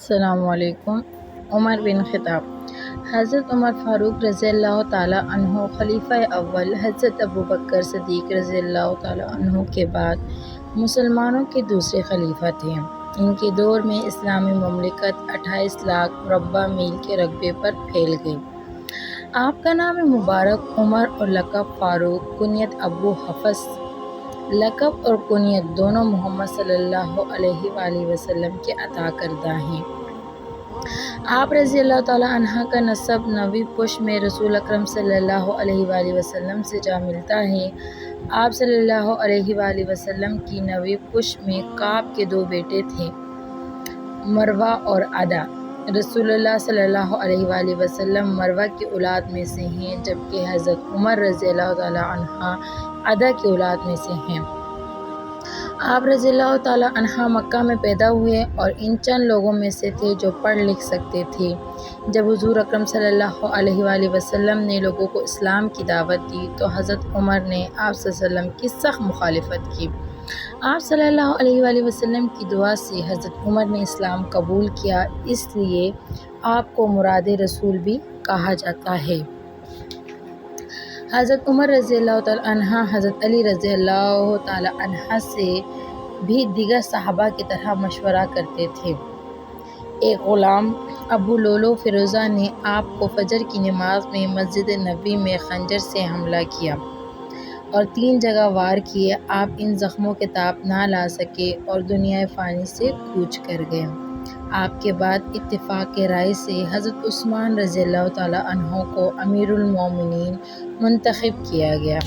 السلام علیکم۔ عمر بن خطاب۔ حضرت عمر فاروق رضی اللہ تعالیٰ عنہ خلیفہ اول حضرت ابوبکر صدیق رضی اللہ تعالیٰ عنہ کے بعد مسلمانوں کے دوسرے خلیفہ تھے۔ ان کے دور میں اسلامی مملکت 28 لاکھ مربع میل کے رقبے پر پھیل گئی۔ آپ کا نام مبارک عمر اور لقب فاروق، کنیت ابو حفص، لقب اور کنیت دونوں محمد صلی اللہ علیہ وآلہ وسلم کے عطا کردہ ہیں۔ آپ رضی اللہ تعالیٰ عنہ کا نسب نویں پشت میں رسول اکرم صلی اللہ علیہ وآلہ وسلم سے جا ملتا ہے۔ آپ صلی اللہ علیہ وآلہ وسلم کی نویں پشت میں کعب کے دو بیٹے تھے، مروہ اور عدہ۔ رسول اللہ صلی اللہ علیہ وآلہ وسلم مروہ کی اولاد میں سے ہیں، جبکہ حضرت عمر رضی اللہ تعالیٰ عنہ عدہ کی اولاد میں سے ہیں۔ آپ رضی اللہ تعالیٰ عنہ مکہ میں پیدا ہوئے اور ان چند لوگوں میں سے تھے جو پڑھ لکھ سکتے تھے۔ جب حضور اکرم صلی اللہ علیہ وآلہ وسلم نے لوگوں کو اسلام کی دعوت دی تو حضرت عمر نے آپ صلی اللہ علیہ وسلم کی سخت مخالفت کی۔ آپ صلی اللہ علیہ وآلہ وسلم کی دعا سے حضرت عمر نے اسلام قبول کیا، اس لیے آپ کو مراد رسول بھی کہا جاتا ہے۔ حضرت عمر رضی اللہ تعالیٰ عنہ حضرت علی رضی اللہ تعالیٰ عنہ سے بھی دیگر صحابہ کی طرح مشورہ کرتے تھے۔ ایک غلام ابو لؤلؤ فیروزہ نے آپ کو فجر کی نماز میں مسجد نبوی میں خنجر سے حملہ کیا اور 3 جگہ وار کیے۔ آپ ان زخموں کے تاب نہ لا سکے اور دنیائے فانی سے کوچ کر گئے۔ آپ کے بعد اتفاق رائے سے حضرت عثمان رضی اللہ تعالیٰ عنہ کو امیر المومنین منتخب کیا گیا۔